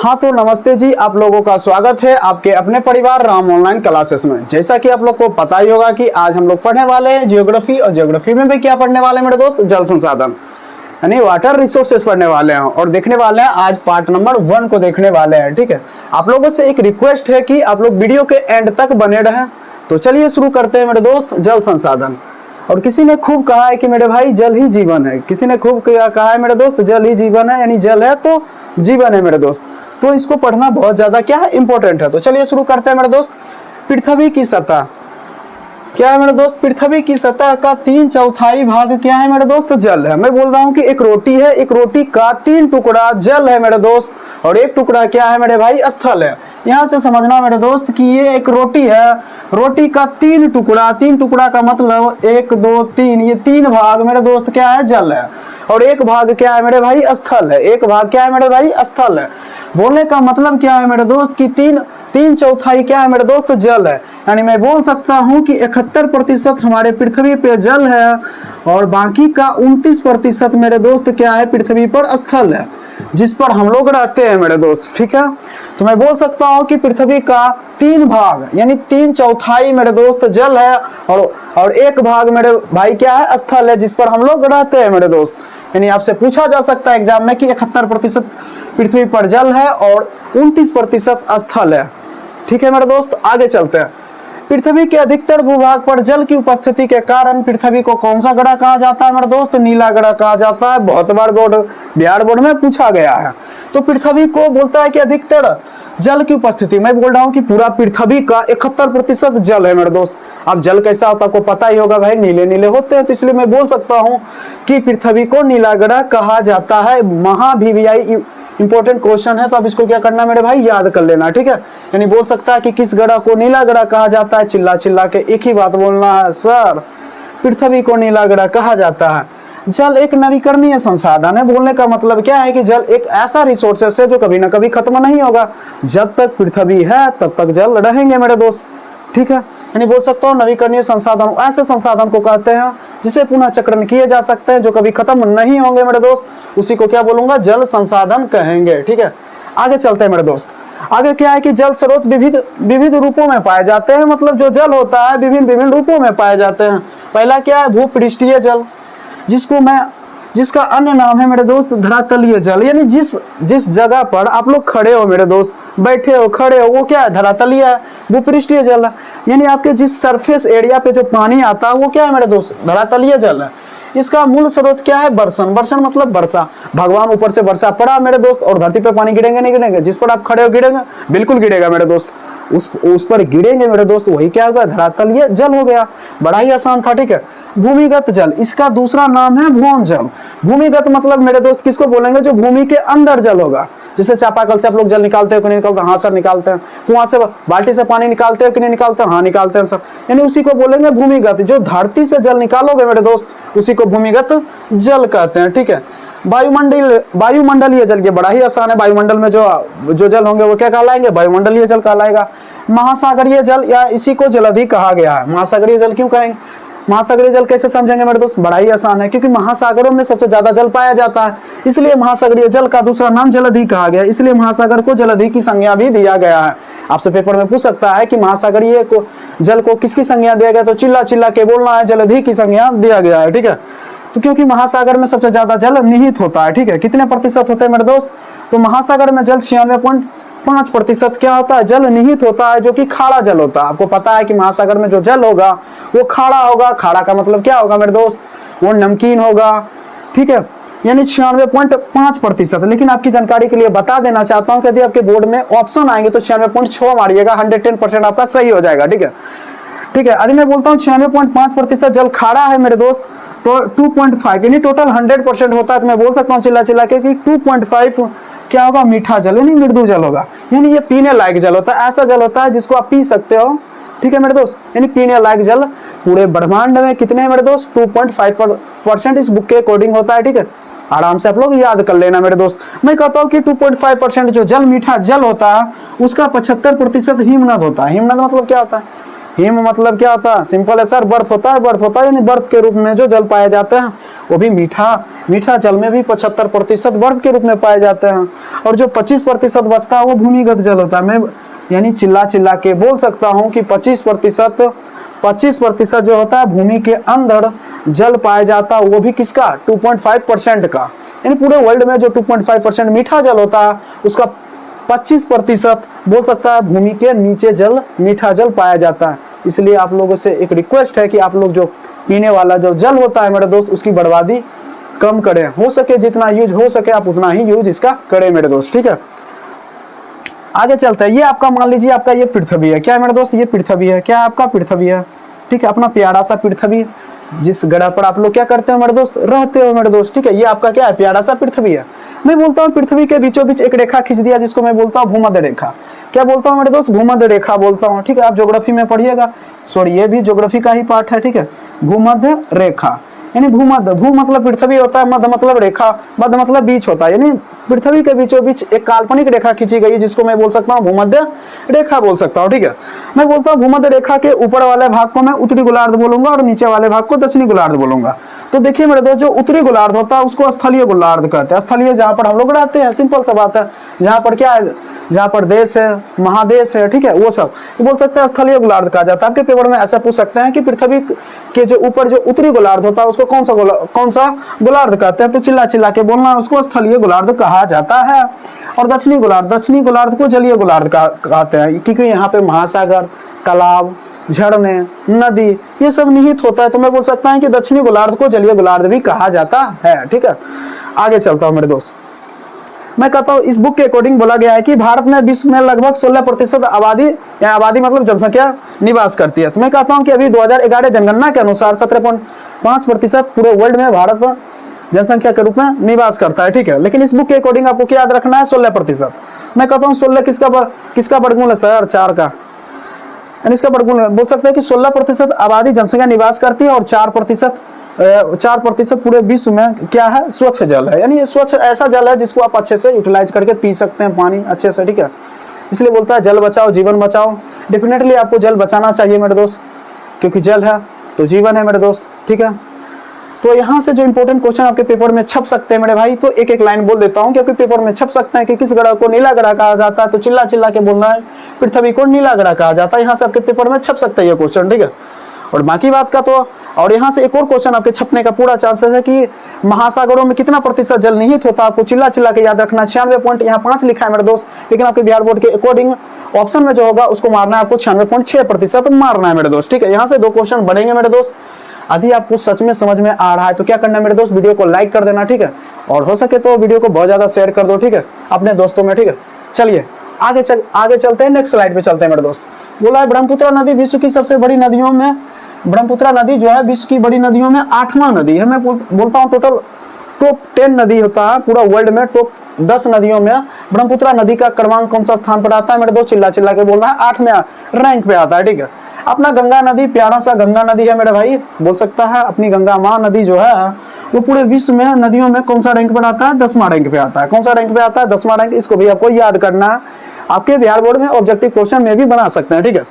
हाँ तो नमस्ते जी, आप लोगों का स्वागत है आपके अपने परिवार राम ऑनलाइन क्लासेस में। जैसा कि आप लोग को पता ही होगा कि आज हम लोग पढ़ने वाले हैं जियोग्राफी, और जियोग्राफी में भी क्या पढ़ने वाले हैं मेरे दोस्त, जल संसाधन यानी वाटर रिसोर्सेस पढ़ने वाले हैं। और देखने वाले हैं आज पार्ट नंबर 1 को देखने वाले हैं। ठीक है, आप लोगों से एक रिक्वेस्ट है कि आप लोग वीडियो के एंड तक बने रहें। तो चलिए शुरू करते हैं मेरे दोस्त, जल संसाधन। और किसी ने खूब कहा है कि मेरे भाई जल ही जीवन है, किसी ने खूब कहा है मेरे दोस्त जल ही जीवन है, यानी जल है तो जीवन है मेरे दोस्त। तो इसको पढ़ना बहुत ज्यादा क्या है, इंपॉर्टेंट है। तो चलिए शुरू करते हैं मेरे दोस्त। पृथ्वी की सतह क्या है मेरे दोस्त, पृथ्वी की सतह का 3/4 भाग क्या है मेरे दोस्त, जल है। मैं बोल रहा हूँ कि एक रोटी है, एक रोटी का 3 टुकड़ा जल है मेरे दोस्त, और एक टुकड़ा क्या है मेरे भाई, स्थल है। यहाँ से समझना मेरे दोस्त कि ये एक रोटी है, रोटी का 3 टुकड़ा, 3 टुकड़ा का मतलब 1 2 3, ये 3 भाग मेरे दोस्त क्या है, जल है। और एक भाग क्या है मेरे भाई, स्थल है। एक भाग क्या है मेरे भाई, स्थल है। बोलने का मतलब क्या है मेरे दोस्त कि 3/4 क्या है मेरे दोस्त, जल है। यानी मैं बोल सकता हूँ कि 71% हमारे पृथ्वी पे जल है, और बाकी का 29% मेरे दोस्त क्या है, पृथ्वी पर स्थल है, जिस पर हम लोग रहते हैं मेरे दोस्त। ठीक है, तो मैं बोल सकता हूँ कि पृथ्वी का 3 भाग यानी 3/4 मेरे दोस्त जल है, और एक भाग मेरे भाई क्या है, स्थल है, जिस पर हम लोग रहते हैं मेरे दोस्त। यानी आपसे पूछा जा सकता है एग्जाम में कि 71% पृथ्वी पर जल है और 29% स्थल है। ठीक है मेरे दोस्त, आगे चलते हैं। पृथ्वी के अधिकतर भूभाग पर जल की उपस्थिति के कारण पृथ्वी को कौन सा ग्रह कहा जाता है मेरे दोस्त, नीला ग्रह कहा जाता है। बहुत बार बिहार बोर्ड में पूछा गया है। तो पृथ्वी को बोलता है कि अधिकतर जल की उपस्थिति, मैं बोल रहा हूँ कि पूरा पृथ्वी का 71% जल है मेरे दोस्त। अब जल कैसा होता है आपको पता ही होगा भाई, नीले नीले होते हैं, तो इसलिए मैं बोल सकता हूँ कि पृथ्वी को नीला ग्रह कहा जाता है। VVI इंपॉर्टेंट क्वेश्चन है, तो अब इसको क्या करना मेरे भाई, याद कर लेना। ठीक है, यानी बोल सकता है कि किस ग्रह को नीला ग्रह कहा जाता है, चिल्ला चिल्ला के एक ही बात बोलना है, सर पृथ्वी को नीला ग्रह कहा जाता है। जल एक नवीकरणीय संसाधन है। बोलने का मतलब क्या है कि जल एक ऐसा रिसोर्सेस है जो कभी ना कभी खत्म नहीं होगा। जब तक पृथ्वी है तब तक जल रहेंगे मेरे दोस्त। ठीक है, यानी बोल सकता हूँ नवीकरणीय संसाधन ऐसे संसाधन को कहते हैं जिसे पुनः चक्रण किए जा सकते हैं, जो कभी खत्म नहीं होंगे मेरे दोस्त। उसी को क्या बोलूंगा, जल संसाधन कहेंगे। ठीक है, आगे चलते हैं मेरे दोस्त। आगे क्या है कि जल स्रोत विविध रूपों में पाए जाते हैं। मतलब जो जल होता है विभिन्न रूपों में पाए जाते हैं। पहला क्या है, भूपृष्ठीय जल, जिसका अन्य नाम है मेरे दोस्त धरातलीय जल। यानी जिस जगह पर आप लोग खड़े हो मेरे दोस्त, बैठे हो, खड़े हो, वो क्या है, धरातलीय है, भूपृष्ठीय जल है। यानी आपके जिस सरफेस एरिया पे जो पानी आता है वो क्या है मेरे दोस्त, धरातलीय जल है। इसका मूल स्रोत क्या है, बर्षण। बर्षण मतलब वर्षा, भगवान ऊपर से वर्षा पड़ा मेरे दोस्त, और धरती पे पानी गिरेंगे नहीं गिरेंगे, जिस पर आप खड़े हो गिरेगा, बिल्कुल गिरेगा मेरे दोस्त। उस पर गिरेंगे मेरे दोस्त, वही क्या होगा, धरातलीय जल हो गया। बड़ा ही आसान था। ठीक है, भूमिगत जल, इसका दूसरा नाम है भूवन जल। भूमिगत मतलब मेरे दोस्त किसको बोलेंगे, जो भूमि के अंदर जल होगा। जैसे चापाकल से आप लोग जल निकालते हो कि नहीं निकालते, हाँ सर निकालते हैं। कुआं से बाल्टी से पानी निकालते हो कि नहीं निकालते, हाँ निकालते हैं सर। यानी उसी को बोलेंगे भूमिगत। जो धरती से जल निकालोगे मेरे दोस्त, उसी को भूमिगत जल कहते हैं। ठीक है, वायुमंडलीय जल, ये बड़ा ही आसान है। वायुमंडल में जो जल होंगे वो क्या कहलाएंगे, वायुमंडलीय जल कहलाएगा। महासागरीय जल, या इसी को जलधि कहा गया है। महासागरीय जल क्यों कहेंगे, महासागरीय जल कैसे समझेंगे मेरे दोस्त, बड़ा ही आसान है, क्योंकि महासागरों में सबसे ज्यादा जल पाया जाता है, इसलिए महासागरीय जल का दूसरा नाम जलधि कहा गया। इसलिए महासागर को जलधि की संज्ञा भी दिया गया है। आपसे पेपर में पूछ सकता है कि महासागरीय जल को किसकी संज्ञा दिया गया, तो चिल्ला चिल्ला के बोलना है, जलधि की संज्ञा दिया गया है। ठीक है, तो क्योंकि महासागर में सबसे ज्यादा जल निहित होता है। ठीक है, कितने प्रतिशत होते हैं मेरे दोस्त, तो महासागर में जल 96.5% क्या होता है, जल निहित होता है, जो कि खारा जल होता है। आपको पता है कि महासागर में जो जल होगा वो खारा होगा। खारा का मतलब क्या होगा मेरे दोस्त, वो नमकीन होगा। ठीक है, यानी 96.5%। लेकिन आपकी जानकारी के लिए बता देना चाहता हूँ कि यदि आपके बोर्ड में ऑप्शन आएंगे तो 96.6 मारिएगा, 110% आपका सही हो जाएगा। ठीक है, ठीक है, यदि मैं बोलता हूँ 96.5% जल खारा है मेरे दोस्त, तो 2.5 यानी टोटल 100% होता है, तो मैं बोल सकता हूँ चिल्ला चिल्ला के कि 2.5 क्या होगा, मीठा जल यानी मृदु जल होगा। यानी ये पीने लायक जल होता है, ऐसा जल होता है जिसको आप पी सकते हो। ठीक है मेरे दोस्त, यानी पीने लायक जल पूरे ब्रह्मांड में कितने हैं मेरे दोस्त, 2.5% इस बुक के अकॉर्डिंग होता है। ठीक है, आराम से आप लोग याद कर लेना मेरे दोस्त। मैं कहता हूँ कि 2.5% जो जल मीठा जल होता है उसका 75% हिमनद होता है। हिमनद मतलब क्या होता है, हिम मतलब क्या होता है, सिंपल है सर, बर्फ होता है। बर्फ होता है यानी बर्फ के रूप में जो जल पाए जाते हैं वो भी मीठा मीठा जल में भी 75% बर्फ के रूप में पाए जाते हैं, और जो 25% बचता है वो भूमिगत जल होता है। मैं यानी चिल्ला चिल्ला के बोल सकता हूँ कि 25% जो होता है भूमि के अंदर जल पाया जाता है, वो भी किसका 2.5% का। यानी पूरे वर्ल्ड में जो 2.5% मीठा जल होता है उसका 25% बोल सकता है भूमि के नीचे जल मीठा जल पाया जाता है। इसलिए आप लोगों से एक रिक्वेस्ट है कि आप लोग जो पीने वाला जो जल होता है मेरे दोस्त उसकी बर्बादी कम करें, हो सके जितना यूज हो सके आप उतना ही यूज इसका करें मेरे दोस्त, ठीक है। आगे चलता है, ये आपका मान लीजिए आपका ये पृथ्वी है, क्या मेरे दोस्त ये पृथ्वी है, क्या आपका पृथ्वी है, ठीक है, अपना प्यारा सा पृथ्वी जिस ग्रह पर आप लोग क्या करते हो मेरे दोस्त, रहते हो मेरे दोस्त, ठीक है। ये आपका क्या है, प्यारा सा पृथ्वी है। मैं बोलता हूँ पृथ्वी के बीचों बीच एक रेखा खींच दिया जिसको मैं बोलता हूँ भूमध्य रेखा। क्या बोलता हूँ मेरे दोस्त, भूमध्य रेखा बोलता हूँ, ठीक है। आप ज्योग्राफी में पढ़िएगा, सॉरी ये भी ज्योग्राफी का ही पार्ट है, ठीक है। भूमध्य रेखा यानी भूमध्य, भू मतलब पृथ्वी होता है, मध्य मतलब रेखा, मध्य मतलब बीच होता है, यानी पृथ्वी के बीचों बीच एक काल्पनिक रेखा खींची गई जिसको मैं बोल सकता हूँ भूमध्य रेखा बोल सकता हूँ, ठीक है। मैं बोलता हूँ भूमध्य रेखा के ऊपर वाले भाग को मैं उत्तरी गोलार्ध बोलूंगा और नीचे वाले भाग को दक्षिणी गोलार्ध बोलूंगा। तो देखिए मेरे दोस्त, जो उत्तरी गोलार्ध होता है उसको स्थलीय गोलार्ध कहते हैं। स्थलीय जहाँ पर हम लोग रहते हैं, सिंपल सा बात है, जहाँ पर क्या है, जहाँ पर देश है, महादेश है, ठीक है, वो सब बोल सकते हैं स्थलीय गोलार्ध कहा जाता है। आपके पेपर में ऐसा पूछ सकते हैं कि पृथ्वी के जो ऊपर जो उत्तरी गोलार्ध होता है उसको कौन सा गोलार्ध कहते हैं, तो चिल्ला चिल्ला के बोलना उसको स्थलीय गोलार्ध कहा जाता है। और दक्षिणी गोलार्ध को जलीय गोलार्ध कहते हैं, क्योंकि यहाँ पे महासागर, तालाब, झरने, नदी ये सब निहित होता है। तो मैं बोल सकता हूँ कि दक्षिणी गोलार्ध को जलीय गोलार्ध भी कहा जाता है, ठीक है। आगे चलता हूँ मेरे दोस्त, मैं कहता हूँ इस बुक के अकॉर्डिंग बोला गया है कि भारत में विश्व में लगभग 16% आबादी या आबादी मतलब जनसंख्या निवास करती है। तो मैं कहता हूँ कि अभी 2011 जनगणना के अनुसार 17.5% पूरे वर्ल्ड में भारत जनसंख्या के रूप में निवास करता है, ठीक है। लेकिन इस बुक के अकॉर्डिंग आपको क्या याद रखना है, 16%। मैं कहता हूँ 16 किसका वर्गमूल है सर, 4 का, यानी इसका वर्गमूल बोल सकते हैं कि 16% आबादी जनसंख्या निवास करती है और 4% पूरे विश्व में क्या है, स्वच्छ जल है। यानी ये स्वच्छ ऐसा जल है जिसको आप अच्छे से यूटिलाइज करके पी सकते हैं, पानी अच्छे से, ठीक है। इसलिए बोलता है जल बचाओ जीवन बचाओ। डेफिनेटली आपको जल बचाना चाहिए मेरे दोस्त, क्योंकि जल है तो जीवन है मेरे दोस्त, ठीक है। तो यहाँ से जो इंपॉर्टेंट क्वेश्चन आपके पेपर में छप सकते हैं मेरे भाई, तो एक एक लाइन बोल देता हूँ कि आपके पेपर में छप सकते हैं कि किस ग्रह को नीला ग्रह कहा जाता है, तो चिल्ला चिल्ला के बोलना है पृथ्वी को नीला ग्रह कहा जाता है। यहाँ से आपके पेपर में छप सकता है ये क्वेश्चन, ठीक है। और बाकी बात का तो, और यहाँ से एक और क्वेश्चन आपके छपने का पूरा चांसेस है कि महासागरों में कितना प्रतिशत जल निहित होता है, आपको चिल्ला चिल्ला के याद रखना। 96.5 लिखा है मेरे दोस्त, लेकिन आपके बिहार बोर्ड के अकॉर्डिंग ऑप्शन में जो होगा उसको मारना है आपको 96.6% मारना है मेरे दोस्त, ठीक है। यहाँ से 2 क्वेश्चन बनेंगे मेरे दोस्त। यदि आपको सच में समझ में आ रहा है तो क्या करना है मेरे दोस्त, वीडियो को लाइक कर देना, ठीक है। और हो सके तो वीडियो को बहुत ज्यादा शेयर कर दो, ठीक है, अपने दोस्तों में, ठीक है। चलिए आगे चलते हैं, नेक्स्ट स्लाइड पे चलते हैं मेरे दोस्त। बोला है ब्रह्मपुत्र नदी विश्व की सबसे बड़ी नदियों में, ब्रह्मपुत्र नदी जो है विश्व की बड़ी नदियों में 8वां नदी है। मैं बोलता हूँ टोटल टॉप 10 नदी होता है पूरा वर्ल्ड में, टॉप 10 नदियों में ब्रह्मपुत्र नदी का क्रमांक कौन सा स्थान पर आता है मेरे दोस्त, चिल्ला चिल्ला के बोलना है, 8वें रैंक पे आता है, ठीक है। अपना गंगा नदी, प्यारा सा गंगा नदी है मेरे भाई, बोल सकता है अपनी गंगा माँ नदी जो है वो पूरे विश्व में नदियों में कौन सा रैंक पर आता है, 10वां रैंक पे आता है। कौन सा रैंक पे आता है, 10वां रैंक। इसको भी आपको याद करना है, आपके बिहार बोर्ड में ऑब्जेक्टिव क्वेश्चन में भी बना सकते हैं, ठीक है।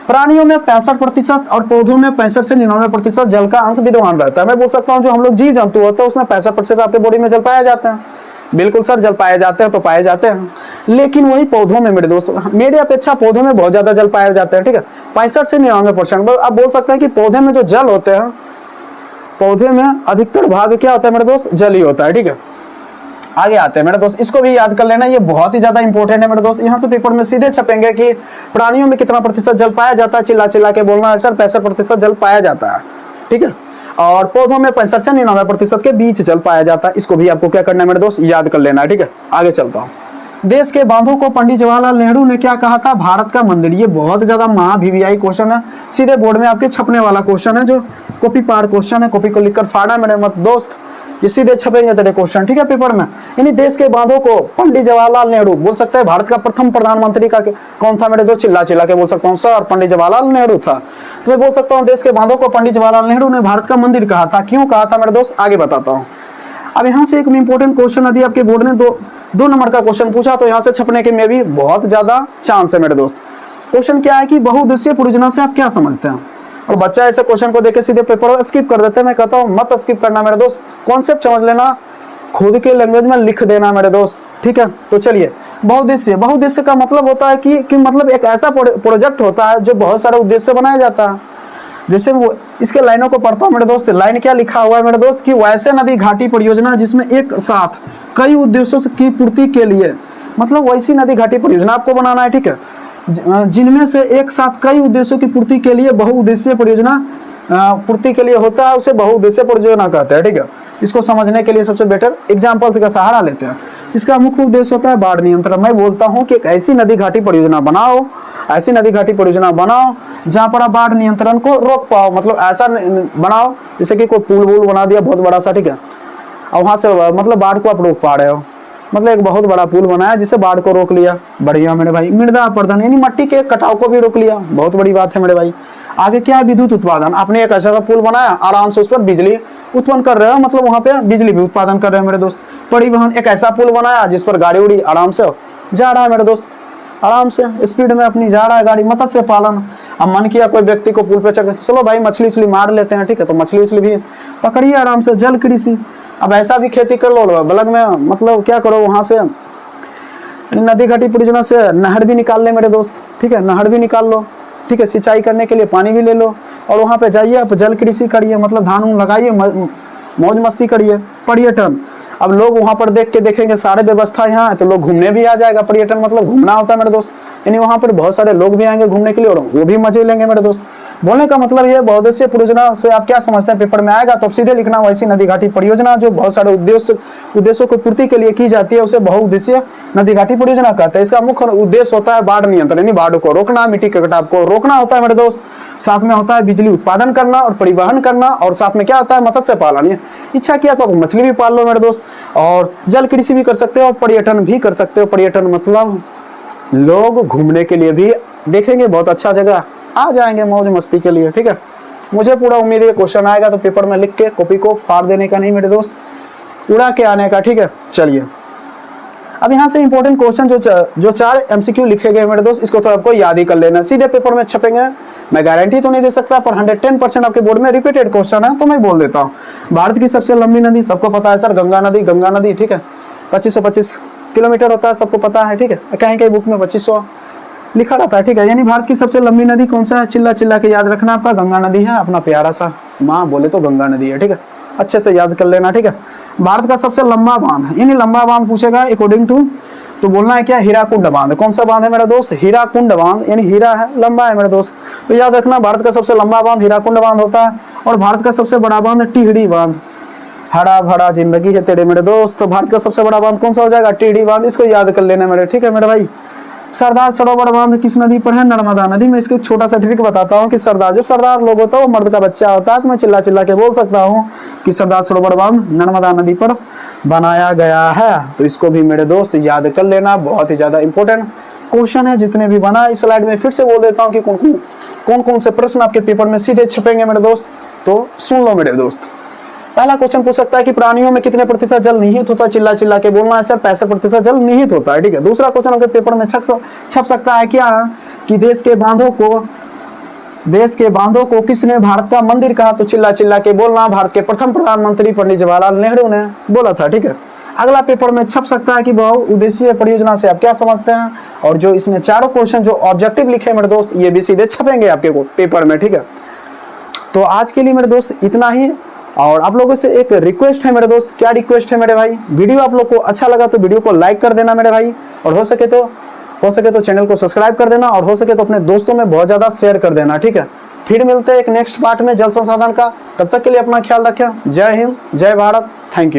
प्राणियों में 65% और पौधों में 65 से 99% जल का अंश विद्यमान रहता है। मैं बोल सकता हूँ जो हम लोग जीव जंतु होते हैं उसमें 65% आपके बॉडी में जल पाया जाता है। बिल्कुल सर, जल पाए जाते हैं तो पाए जाते हैं, लेकिन वही पौधों में मेरे दोस्त, मेरे अपेक्षा पौधों में बहुत ज्यादा जल पाए जाते हैं, ठीक है। 65 से 99%। आप बोल सकते हैं कि पौधे में जो जल होते हैं, पौधे में अधिकतर भाग क्या होता है मेरे दोस्त, जल ही होता है, ठीक है। आगे आते हैं मेरे दोस्त, इसको भी याद कर लेना, ये बहुत ही ज्यादा इंपॉर्टेंट है मेरे दोस्त। यहाँ से पेपर में सीधे छपेंगे कि प्राणियों में कितना प्रतिशत जल पाया जाता है, चिल्ला चिल्ला के बोलना है सर 65% जल पाया जाता है, ठीक है। और पौधों में 65 से 99% के बीच जल पाया जाता है। इसको भी आपको क्या करना है मेरे दोस्त, याद कर लेना है, ठीक है। आगे चलता हूँ। देश के बांधों को पंडित जवाहरलाल नेहरू ने क्या कहा था, भारत का मंदिर। ये बहुत ज्यादा महा VVI क्वेश्चन है, सीधे बोर्ड में आपके छपने वाला क्वेश्चन है, जो कॉपी पार क्वेश्चन है। कॉपी को लिखकर फाड़ा मेरे मत दोस्त, ये सीधे छपेंगे तेरे क्वेश्चन, ठीक है, पेपर में। यानी देश के बांधों को पंडित जवाहरलाल नेहरू, बोल सकते हैं भारत का प्रथम प्रधानमंत्री का कौन था मेरे दोस्त, चिल्ला चिल्ला के बोल सकता हूँ सर पंडित जवाहरलाल नेहरू था। तो मैं बोल सकता हूँ देश के बांधों को पंडित जवाहरलाल नेहरू ने भारत का मंदिर कहा था। क्यों कहा था मेरे दोस्त, आगे बताता हूँ। अब यहाँ से एक इंपॉर्टेंट क्वेश्चन यदि आपके बोर्ड ने दो नंबर का क्वेश्चन पूछा तो यहाँ से छपने के में भी बहुत ज्यादा चांस है मेरे दोस्त। क्वेश्चन क्या है कि बहुउद्देशीय परियोजना से आप क्या समझते हैं। और बच्चा ऐसे क्वेश्चन को देख के सीधे पेपर स्किप कर देते हैं। मैं कहता हूँ मत स्किप करना मेरे दोस्त, कॉन्सेप्ट समझ लेना, खुद के लैंग्वेज में लिख देना मेरे दोस्त, ठीक है। तो चलिए, बहुउद्देश्य का मतलब होता है कि मतलब एक ऐसा प्रोजेक्ट होता है जो बहुत सारे उद्देश्य से बनाया जाता है। जैसे वो इसके लाइनों को पढ़ता हूँ मेरे दोस्त, लाइन क्या लिखा हुआ है मेरे दोस्त कि वैसे नदी घाटी परियोजना जिसमें एक साथ कई उद्देश्यों की पूर्ति के लिए, मतलब वैसी नदी घाटी परियोजना आपको बनाना है, ठीक है, जिनमें से एक साथ कई उद्देश्यों की पूर्ति के लिए बहुउद्देशीय परियोजना पूर्ति के लिए होता है, उसे बहुउद्देशीय परियोजना कहते हैं, ठीक है। इसको समझने के लिए सबसे बेटर एग्जाम्पल्स का सहारा लेते हैं। इसका मुख्य उद्देश्य होता है बाढ़ नियंत्रण। मैं बोलता हूँ कि एक ऐसी नदी घाटी परियोजना बनाओ, ऐसी नदी घाटी परियोजना बनाओ जहाँ पर आप बाढ़ नियंत्रण को रोक पाओ, मतलब ऐसा बनाओ जैसे कि कोई पुल वूल बना दिया बहुत बड़ा सा, ठीक है, और वहाँ से मतलब बाढ़ को आप रोक पा रहे हो, मतलब एक बहुत बड़ा पुल बनाया जिससे बाढ़ को रोक लिया, बढ़िया मेरे भाई। मृदा अपरदन यानी मट्टी के कटाव को भी रोक लिया, बहुत बड़ी बात है मेरे भाई। आगे क्या है, विद्युत उत्पादन। आपने एक ऐसा पुल बनाया, आराम से उस पर बिजली उत्पन्न कर रहे हो, मतलब वहां पे बिजली भी उत्पादन कर रहे हो मेरे दोस्त। परिवहन, एक ऐसा पुल बनाया जिस पर गाड़ी उड़ी आराम से जा रहा है मेरे दोस्त, आराम से स्पीड में अपनी जा रहा है गाड़ी। मत्स्य पालन, अब मन किया कोई व्यक्ति को पुल पे चढ़, चलो भाई मछली उछली मार लेते हैं, ठीक है, तो मछली उछली भी पकड़िए आराम से। जल कृषि, अब ऐसा भी खेती कर लो बलग में, मतलब क्या करो, वहां से नदी घाटी परियोजना से नहर भी निकाल ले मेरे दोस्त, ठीक है, नहर भी निकाल लो, ठीक है, सिंचाई करने के लिए पानी भी ले लो, और वहां पे जाइए आप जल कृषि करिए, मतलब धान उन लगाइए, मौज मस्ती करिए। पर्यटन, अब लोग वहां पर देख के देखेंगे सारे व्यवस्था यहाँ है तो लोग घूमने भी आ जाएगा। पर्यटन मतलब घूमना होता है मेरे दोस्त, यानी वहां पर बहुत सारे लोग भी आएंगे घूमने के लिए और वो भी मजे लेंगे मेरे दोस्त। बोलने का मतलब ये, बहुउद्देशीय परियोजना से आप क्या समझते हैं, पेपर में आएगा तो आप सीधे लिखना वैसी नदी घाटी परियोजना जो बहुत सारे उद्देश्यों को पूर्ति के लिए की जाती है, उसे बहुउद्देशीय नदी घाटी परियोजना कहते हैं। इसका मुख्य उद्देश्य होता है बाढ़ नियंत्रण, यानी बाढ़ को रोकना, मिट्टी के कटाव को रोकना होता है मेरे दोस्त। साथ में होता है बिजली उत्पादन करना और परिवहन करना, और साथ में क्या होता है, मत्स्य पालन। इच्छा किया तो आप मछली भी पाल लो मेरे दोस्त, और जल कृषि भी कर सकते हो, और पर्यटन भी कर सकते हो। पर्यटन मतलब लोग घूमने के लिए भी देखेंगे, बहुत अच्छा जगह आ जाएंगे मौज मस्ती के लिए, ठीक है। मुझे पूरा उम्मीद है क्वेश्चन आएगा तो पेपर में लिख के कॉपी को फाड़ देने का नहीं मेरे दोस्त, उड़ा के आने का, ठीक है। चलिए, अब यहाँ से इंपॉर्टेंट क्वेश्चन जो 4 MCQ लिखे गए मेरे दोस्त, इसको तो आपको याद ही कर लेना, सीधे पेपर में छपेंगे। मैं गारंटी तो नहीं दे सकता, पर 110% आपके बोर्ड में रिपीटेड क्वेश्चन है, तो मैं बोल देता हूँ। भारत की सबसे लंबी नदी सबको पता है सर, गंगा नदी, ठीक है, 2525 किलोमीटर होता है, सबको पता है, ठीक है। कहीं कहीं बुक में 2500 लिखा रहता है, ठीक है। यानी भारत की सबसे लंबी नदी कौन सा है, चिल्ला के याद रखना आपका, गंगा नदी है, अपना प्यारा सा माँ बोले तो गंगा नदी है, ठीक है, अच्छे से याद कर लेना, ठीक है। भारत का सबसे लंबा बांध, यानी लंबा बांध पूछेगा अकॉर्डिंग टू, तो बोलना है क्या, हीराकुंड बांध। कौन सा बांध है मेरा दोस्त, हीराकुंड बांध, यानी हीरा है, लंबा है मेरे दोस्त, तो याद रखना भारत का सबसे लंबा बांध हीराकुंड बांध होता है। और भारत का सबसे बड़ा बांध टिहरी बांध, हरा भरा जिंदगी है तेरे मेरे दोस्त, तो भारत का सबसे बड़ा बांध कौन सा हो जाएगा, टिहरी बांध, इसको याद कर लेना मेरे, ठीक है मेरे भाई। सरदार सरोवर बांध किस नदी पर है, नर्मदा नदी में। इसके छोटा सा ट्रिक बताता हूँ कि सरदार लोग होता है वो मर्द का बच्चा होता है, तो मैं चिल्ला के बोल सकता हूँ कि सरदार सरोवर बांध नर्मदा नदी पर बनाया गया है। तो इसको भी मेरे दोस्त याद कर लेना, बहुत ही ज्यादा इंपॉर्टेंट क्वेश्चन है जितने भी बना। इस स्लाइड में फिर से बोल देता हूँ कि कौन से प्रश्न आपके पेपर में सीधे छपेंगे मेरे दोस्त, तो सुन लो मेरे दोस्त। पहला क्वेश्चन पूछ सकता है कि प्राणियों में कितने प्रतिशत जल निहित होता है, चिल्ला के बोलना है सर, 65% जल निहित होता है, ठीक है। दूसरा क्वेश्चन आपके पेपर में छप सकता है क्या, कि देश के बांधों को किसने भारत का मंदिर कहा, तो चिल्ला के बोलना, भारत के प्रथम प्रधानमंत्री पंडित जवाहरलाल नेहरू ने बोला था, ठीक है। अगला पेपर में छप सकता है कि बहुउद्देशीय परियोजना से आप क्या समझते हैं, और जो इसने चारों क्वेश्चन जो ऑब्जेक्टिव लिखे मेरे दोस्त, ये भी सीधे छपेंगे आपके पेपर में, ठीक है। तो आज के लिए मेरे दोस्त इतना ही, और आप लोगों से एक रिक्वेस्ट है मेरे दोस्त। क्या रिक्वेस्ट है मेरे भाई, वीडियो आप लोग को अच्छा लगा तो वीडियो को लाइक कर देना मेरे भाई, और हो सके तो चैनल को सब्सक्राइब कर देना, और हो सके तो अपने दोस्तों में बहुत ज्यादा शेयर कर देना, ठीक है। फिर मिलते हैं एक नेक्स्ट पार्ट में जल संसाधन का, तब तक के लिए अपना ख्याल रखें। जय हिंद, जय भारत, थैंक यू।